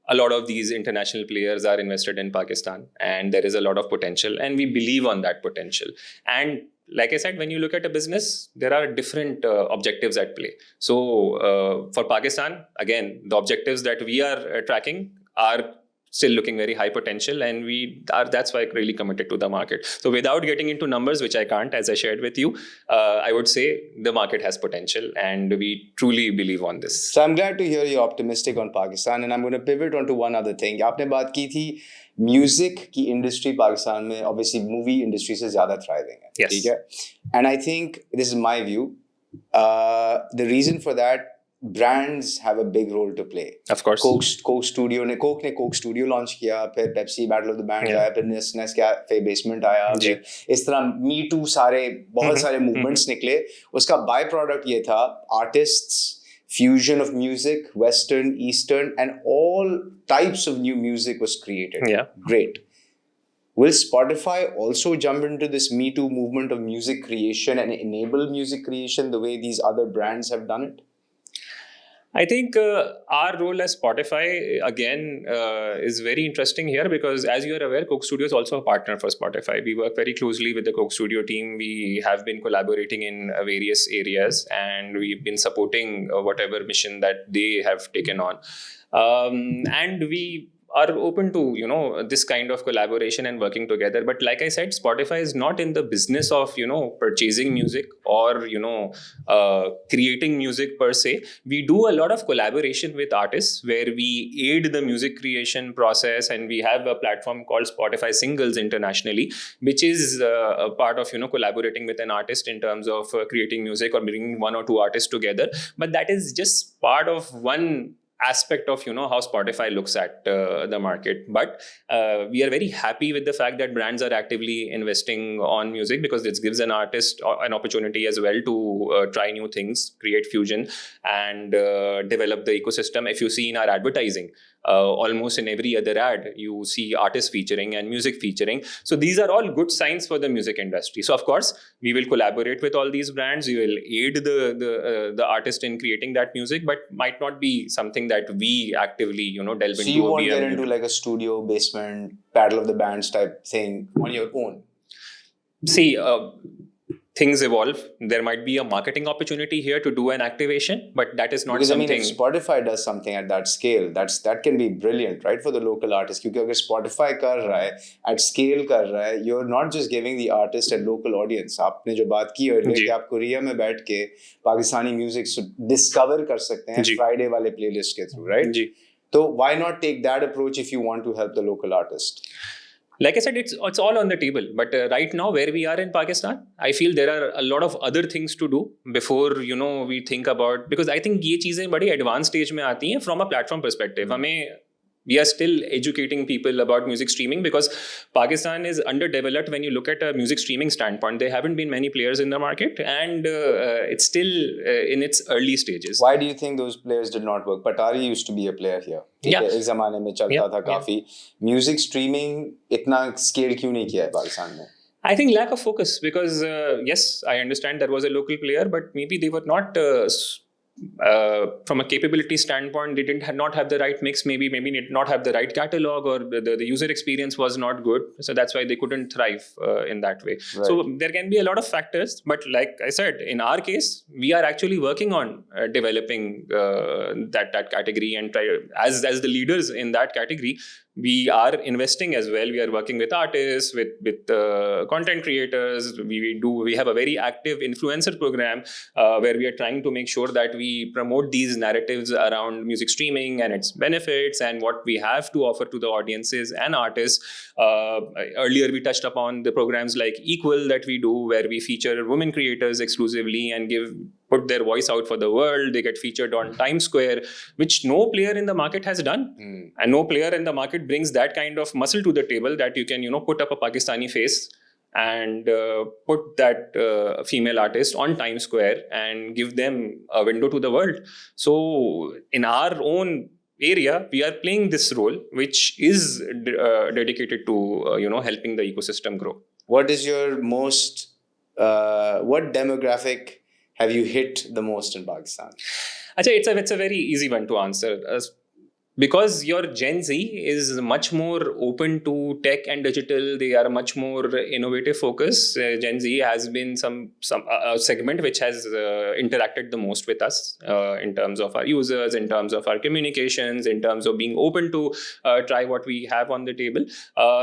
S1: a lot of these international players are invested in Pakistan, and there is a lot of potential, and we believe on that potential. And like I said, when you look at a business, there are different objectives at play. So for Pakistan, again, the objectives that we are tracking are still looking very high potential, and that's why really committed to the market. So without getting into numbers, which I can't, as I shared with you, I would say the market has potential, and we truly believe on this.
S2: So I'm glad to hear you're optimistic on Pakistan, and I'm going to pivot onto one other thing. आपने बात की थी music की industry Pakistan में obviously movie industry से ज़्यादा thriving है.
S1: Yes.
S2: ठीक है? And I think this is my view. The reason for that, brands have a big role to play.
S1: Of course.
S2: Coke ने Coke Studio launch किया, फिर Pepsi Battle of the Bands आया, फिर Nescafe Basement आया, फिर इस तरह Me Too बहुत सारे movements निकले. उसका by product ये था, artists, fusion of music, Western, Eastern, and all types of new music was created.
S1: Yeah.
S2: Great. Will Spotify also jump into this Me Too movement of music creation and enable music creation the way these other brands have done it?
S1: I think our role as Spotify, again, is very interesting here because, as you are aware, Coke Studio is also a partner for Spotify. We work very closely with the Coke Studio team. We have been collaborating in various areas, and we've been supporting whatever mission that they have taken on. And we are open to this kind of collaboration and working together. But like I said, Spotify is not in the business of purchasing music or creating music per se. We do a lot of collaboration with artists where we aid the music creation process, and we have a platform called Spotify Singles internationally, which is a part of collaborating with an artist in terms of creating music or bringing one or two artists together. But that is just part of one aspect of how Spotify looks at the market. But we are very happy with the fact that brands are actively investing on music, because this gives an artist an opportunity as well to try new things, create fusion, and develop the ecosystem. If you see in our advertising, almost in every other ad you see artists featuring and music featuring. So these are all good signs for the music industry. So of course we will collaborate with all these brands. We will aid the artist in creating that music, but might not be something that we actively delve into.
S2: So you won't get into like a studio basement battle of the bands type thing on your own?
S1: See, things evolve. There might be a marketing opportunity here to do an activation, but that is not
S2: because
S1: something.
S2: I mean, if Spotify does something at that scale, that can be brilliant, right, for the local artist. Because if Spotify kar raha hai, at scale kar raha hai, you're not just giving the artist a local audience. आपने जो बात की earlier कि आप Korea में बैठ के Pakistani music discover कर सकते हैं Friday वाले playlist के through, right? Ji. So why not take that approach if you want to help the local artist?
S1: Like I said, it's all on the table. But right now, where we are in Pakistan, I feel there are a lot of other things to do before we think about, because I think ये चीजें बड़ी advanced stage में आती हैं from a platform perspective. We are still educating people about music streaming, because Pakistan is underdeveloped when you look at a music streaming standpoint. There haven't been many players in the market, and it's still in its early stages.
S2: Why do you think those players did not work? Patari used to be a player here.
S1: Yeah.
S2: एक ज़माने में चलता था काफी. Music streaming इतना scale क्यों नहीं किया है पाकिस्तान में?
S1: I think lack of focus, because yes, I understand there was a local player, but maybe they were not from a capability standpoint, they did not have the right mix, maybe did not have the right catalog, or the user experience was not good. So that's why they couldn't thrive in that way. Right. So there can be a lot of factors, but like I said, in our case, we are actually working on developing that category, and try as the leaders in that category. We are investing as well. We are working with artists, with content creators. We have a very active influencer program where we are trying to make sure that we promote these narratives around music streaming and its benefits and what we have to offer to the audiences and artists. Earlier we touched upon the programs like Equal that we do, where we feature women creators exclusively and put their voice out for the world. They get featured on Times Square, which no player in the market has done. And no player in the market brings that kind of muscle to the table that you can, put up a Pakistani face and put that female artist on Times Square and give them a window to the world. So in our own area, we are playing this role, which is dedicated to, helping the ecosystem grow.
S2: What is your most, what demographic have you hit the most in Pakistan?
S1: Achha, it's a very easy one to answer. Because your Gen Z is much more open to tech and digital, they are much more innovative focused. Gen Z has been some segment which has interacted the most with us in terms of our users, in terms of our communications, in terms of being open to try what we have on the table.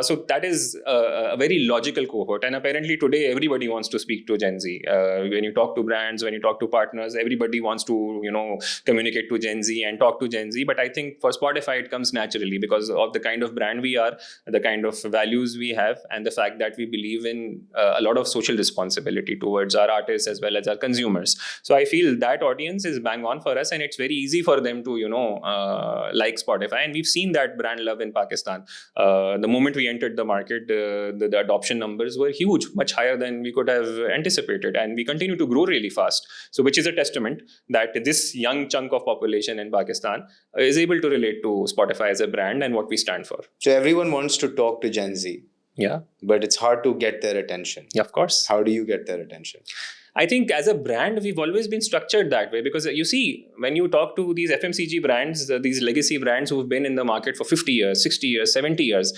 S1: So that is a very logical cohort. And apparently today everybody wants to speak to Gen Z. When you talk to brands, when you talk to partners, everybody wants to communicate to Gen Z and talk to Gen Z. But I think for Spotify, it comes naturally because of the kind of brand we are, the kind of values we have, and the fact that we believe in a lot of social responsibility towards our artists as well as our consumers. So I feel that audience is bang on for us, and it's very easy for them to, like Spotify. And we've seen that brand love in Pakistan. The moment we entered the market, the adoption numbers were huge, much higher than we could have anticipated. And we continue to grow really fast. So which is a testament that this young chunk of population in Pakistan is able to relate to Spotify as a brand and what we stand for.
S2: So everyone wants to talk to Gen Z.
S1: Yeah.
S2: But it's hard to get their attention.
S1: Yeah, of course.
S2: How do you get their attention?
S1: I think as a brand, we've always been structured that way because you see, when you talk to these FMCG brands, these legacy brands who've been in the market for 50 years, 60 years, 70 years,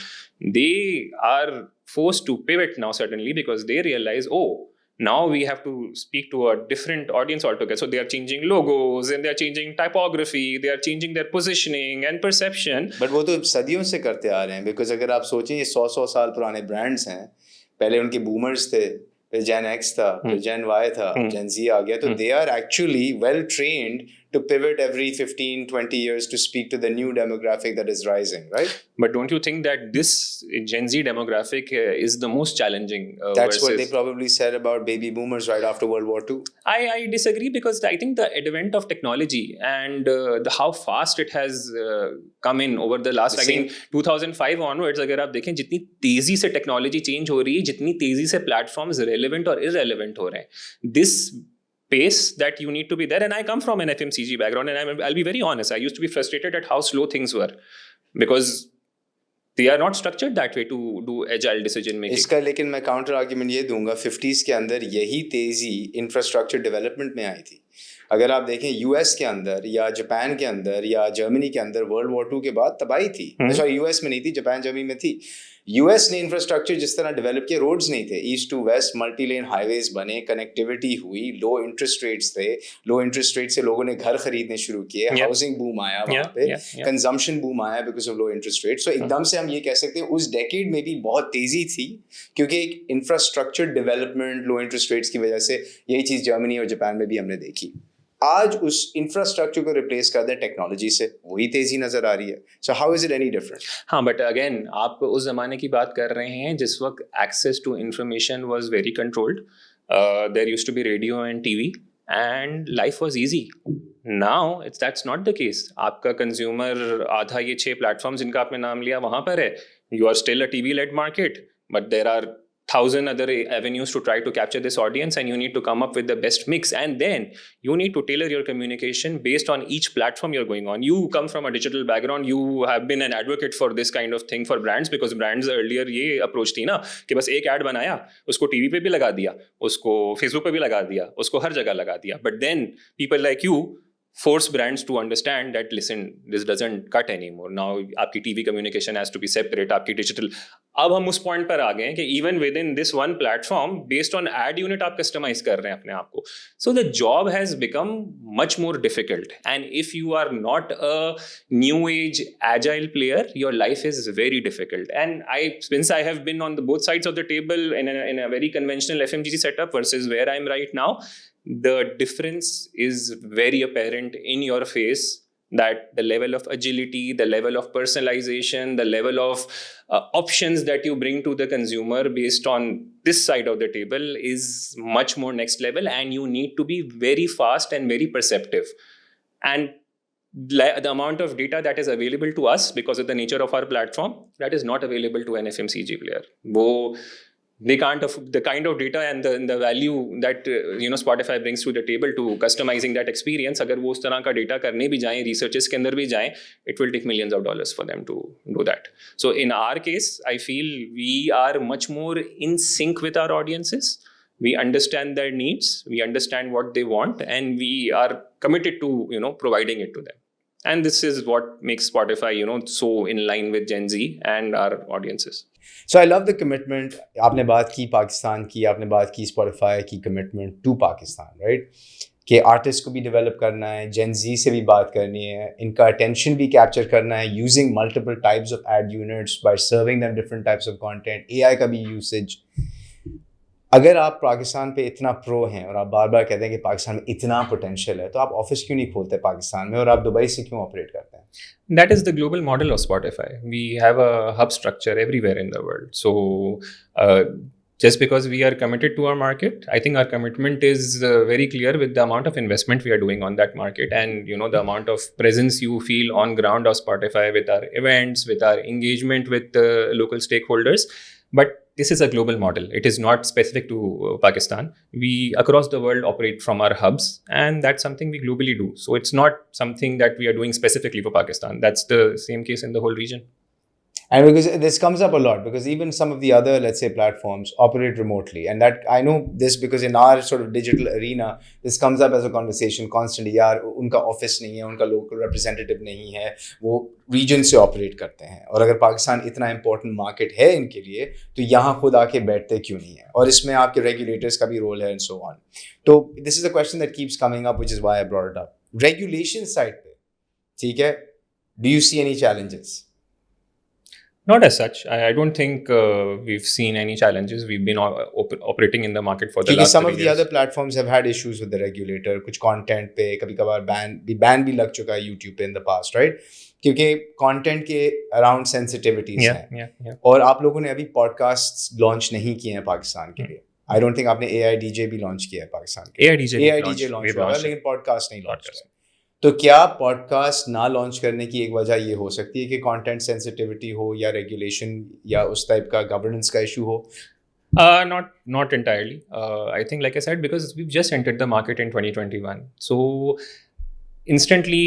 S1: they are forced to pivot now suddenly because they realize, oh, now we have to speak to a different audience altogether. So they are changing logos and they are changing typography, they are changing their positioning and perception.
S2: But वो तो सदियों से करते आ रहे हैं because अगर आप सोचें ये 100 साल पुराने brands हैं, पहले उनके boomers थे, फिर Gen X था, फिर Gen Y था, Gen Z आ गया, तो they are actually well trained to pivot every 15, 20 years to speak to the new demographic that is rising, right?
S1: But don't you think that this Gen Z demographic is the most challenging?
S2: That's what they probably said about baby boomers right after World War II.
S1: I disagree because I think the advent of technology and how fast it has come in over the last, again, 2005 onwards, अगर आप देखें जितनी तेजी से technology change हो रही है, जितनी तेजी से platforms relevant और irrelevant हो रहे हैं, this pace that you need to be there. And I come from an FMCG background, and I'll be very honest, I used to be frustrated at how slow things were because they are not structured that way to do agile decision making.
S2: इसका लेकिन मैं counter argument ये दूंगा 50s के अंदर यही तेजी infrastructure development में आई थी. अगर आप देखें यूएस के अंदर या जापान के अंदर या जर्मनी के अंदर वर्ल्ड वॉर 2 के बाद तबाही थी. सॉरी, यूएस में नहीं थी, जापान जर्मनी में थी. यूएस ने इंफ्रास्ट्रक्चर जिस तरह डेवलप किया, रोड्स नहीं थे, east to west multi lane highways बने, कनेक्टिविटी हुई, लो इंटरेस्ट रेट्स थे, लो इंटरेस्ट रेट से लोगों ने घर खरीदने शुरू किए, हाउसिंग बूम आया वहाँ पे, कंजम्पशन बूम आया because of low interest rate. So एकदम से हम ये कह सकते हैं उस डेकेड में भी बहुत तेजी थी क्योंकि एक इंफ्रास्ट्रक्चर डेवलपमेंट लो इंटरेस्ट रेट्स की वजह से यही चीज़ जर्मनी और जापान में भी हमने देखी. आज उस इंफ्रास्ट्रक्चर को रिप्लेस कर दें टेक्नोलॉजी से, वही तेजी नजर आ रही है. So how is it any different?
S1: हाँ, बट अगेन आप उस जमाने की बात कर रहे हैं जिस वक्त access to information was very controlled. There used to be radio and TV and life was easy. Now that's not the case. आपका कंज्यूमर आधा ये 6 प्लेटफॉर्म जिनका आपने नाम लिया वहां पर है. You are still a TV led market, but there are 1,000 other avenues to try to capture this audience, and you need to come up with the best mix, and then you need to tailor your communication based on each platform you're going on. You come from a digital background, you have been an advocate for this kind of thing for brands because brands earlier ये approach थी ना कि बस एक ad बनाया, उसको TV पे भी लगा दिया, उसको Facebook पे भी लगा दिया, उसको हर जगह लगा दिया. But then people like you force brands to understand that, listen, this doesn't cut anymore. Now आपकी TV communication has to be separate, आपकी digital. अब हम उस पॉइंट पर आ गए हैं कि even within this one platform based on ad unit आप कस्टमाइज कर रहे हैं अपने आप को. So the job has become much more difficult, and if you are not a new age agile player, your life is very difficult. And since I have been on the both sides of the table in a very conventional FMCG setup versus where I am right now, the difference is very apparent in your face, that the level of agility, the level of personalization, the level of options that you bring to the consumer based on this side of the table is much more next level, and you need to be very fast and very perceptive. And the amount of data that is available to us because of the nature of our platform, that is not available to an FMCG player. They can't afford the kind of data and the value that Spotify brings to the table to customizing that experience. अगर वो उस तरह का data करने भी जाएं, researches के अंदर भी जाएं, it will take millions of dollars for them to do that. So in our case, I feel we are much more in sync with our audiences. We understand their needs, we understand what they want, and we are committed to providing it to them. And this is what makes Spotify so in line with Gen Z and our audiences.
S2: So I love the commitment. आपने बात की पाकिस्तान की, आपने बात की Spotify की commitment to Pakistan, right? कि artist को भी डेवलप करना है, Gen Z से भी बात करनी है, इनका अटेंशन भी कैप्चर करना है using multiple types of ad units by serving them different types of content, AI का भी usage. अगर आप पाकिस्तान पे इतना प्रो हैं और आप बार बार कहते हैं कि पाकिस्तान में इतना पोटेंशियल है, तो आप ऑफिस क्यों नहीं खोलते पाकिस्तान में और आप दुबई से क्यों ऑपरेट करते हैं?
S1: That is the global model of Spotify. We have a hub structure everywhere in the world. So just because we are committed to our market, I think our commitment is very clear with the amount of investment we are doing on that market, and the amount of presence you feel on ground of Spotify with our events, with our engagement with local stakeholders. But this is a global model. It is not specific to Pakistan. We across the world operate from our hubs, and that's something we globally do. So it's not something that we are doing specifically for Pakistan. That's the same case in the whole region.
S2: And because this comes up a lot, because even some of the other, let's say, platforms operate remotely. And that I know this because in our sort of digital arena, this comes up as a conversation constantly. यार उनका office नहीं है, उनका local representative नहीं है, वो reason से operate करते हैं, और अगर पाकिस्तान इतना इंपॉर्टेंट मार्केट है इनके लिए तो यहाँ खुद आके बैठते क्यों नहीं है, और इसमें आपके रेगुलेटर्स का भी रोल है एंड सो ऑन. तो this is a question that keeps coming up, which is why I brought it up. Regulation side पे, ठीक है, do you see any challenges?
S1: Not as such. I don't think we've seen any challenges. We've been operating in the market for the last 3 years.
S2: Some of the other platforms have had issues with the regulator. कुछ content पे कभी-कभार ban भी लग चुका है YouTube पे in the past, right? क्योंकि content के around sensitivities हैं. और आप लोगों ने अभी podcasts launch नहीं किए हैं पाकिस्तान के लिए. I don't think आपने AIDJ भी launch किया है पाकिस्तान के लिए. AIDJ launch हुआ है, लेकिन podcast नहीं launch किया. तो क्या पॉडकास्ट ना लॉन्च करने की एक वजह ये हो सकती है कि कंटेंट सेंसिटिविटी हो, या रेगुलेशन, या उस टाइप का गवर्नेंस का इशू हो?
S1: Not entirely. I think, like I said, because we've just entered the market in 2021, so instantly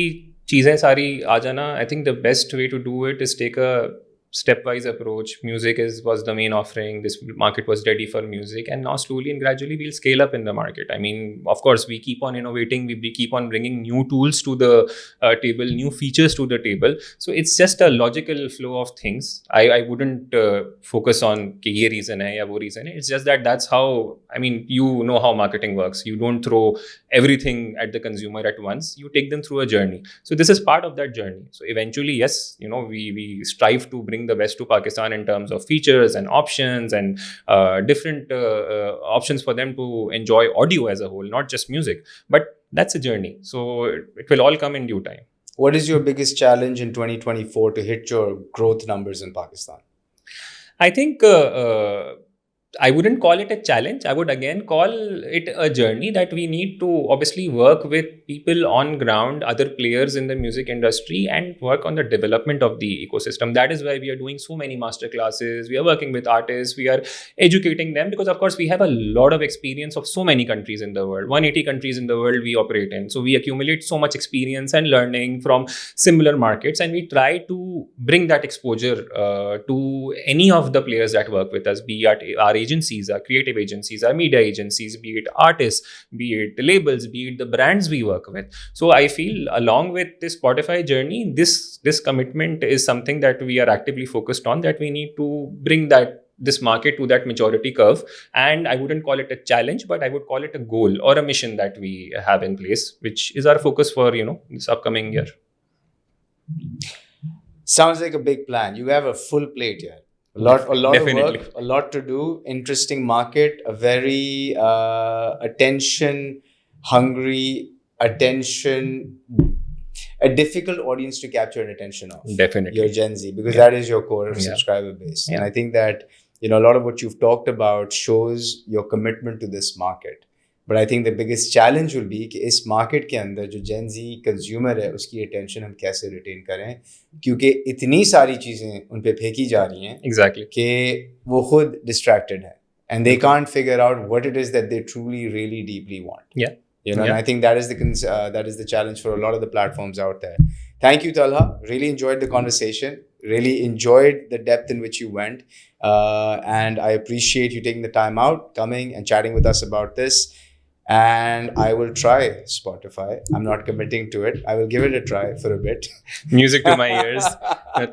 S1: चीज़ें सारी आ जाना. I think the best way to do it is take a stepwise approach. Music was the main offering. This market was ready for music, and now slowly and gradually we'll scale up in the market. I mean, of course, we keep on innovating. We keep on bringing new tools to the table, new features to the table. So it's just a logical flow of things. I wouldn't focus on कि ये reason है या वो reason है. It's just that that's how, I mean, you know how marketing works. You don't throw everything at the consumer at once. You take them through a journey. So this is part of that journey. So eventually, yes, you know, we strive to bring the best to Pakistan in terms of features and options and different options for them to enjoy audio as a whole, not just music. But that's a journey. So it will all come in due time.
S2: What is your biggest challenge in 2024 to hit your growth numbers in Pakistan?
S1: I think I wouldn't call it a challenge. I would again call it a journey that we need to obviously work with people on ground, other players in the music industry, and work on the development of the ecosystem. That is why we are doing so many master classes. We are working with artists. We are educating them because, of course, we have a lot of experience of so many countries in the world. 180 countries in the world we operate in. So we accumulate so much experience and learning from similar markets, and we try to bring that exposure to any of the players that work with us, be it our agencies, our creative agencies, our media agencies, be it artists, be it labels, be it the brands we work with. So I feel along with this Spotify journey, this commitment is something that we are actively focused on, that we need to bring this market to that maturity curve. And I wouldn't call it a challenge, but I would call it a goal or a mission that we have in place, which is our focus for, you know, this upcoming year.
S2: Sounds like a big plan. You have a full plate here. A lot
S1: Definitely.
S2: of work, a lot to do, interesting market, a very attention hungry, a difficult audience to capture an attention of.
S1: Definitely.
S2: Your Gen Z, because that is your core subscriber base. And I think that, you know, a lot of what you've talked about shows your commitment to this market. But I think the biggest challenge will be कि इस market के अंदर जो Gen Z consumer है उसकी attention हम कैसे retain करें, क्योंकि इतनी सारी चीज़ें उन पे फेंकी जा रही हैं
S1: Exactly.
S2: कि वो खुद distracted है, and they can't figure out what it is that they truly, really, deeply want.
S1: Yeah.
S2: You know, and I think that is the challenge for a lot of the platforms out there. Thank you, Talha. Really enjoyed the conversation. Really enjoyed the depth in which you went. And I appreciate you taking the time out, coming and chatting with us about this. And I will try Spotify. I'm not committing to it. I will give it a try for a bit.
S1: Music to my ears.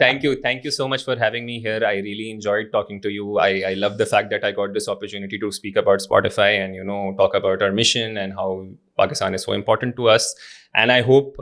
S1: Thank you so much for having me here. I really enjoyed talking to you. I love the fact that I got this opportunity to speak about Spotify and, you know, talk about our mission and how Pakistan is so important to us. And I hope,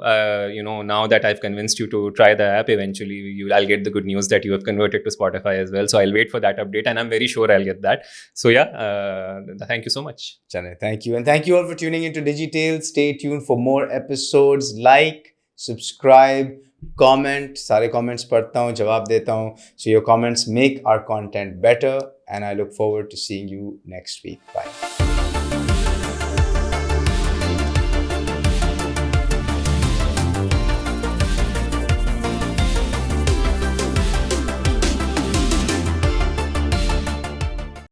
S1: you know, now that I've convinced you to try the app, eventually I'll get the good news that you have converted to Spotify as well. So I'll wait for that update, and I'm very sure I'll get that. So yeah, thank you so much.
S2: Chane, thank you. And thank you all for tuning into DigiTales. Stay tuned for more episodes. Like, subscribe, comment. सारे comments पढ़ता हूँ, जवाब देता हूँ. So your comments make our content better, and I look forward to seeing you next week. Bye.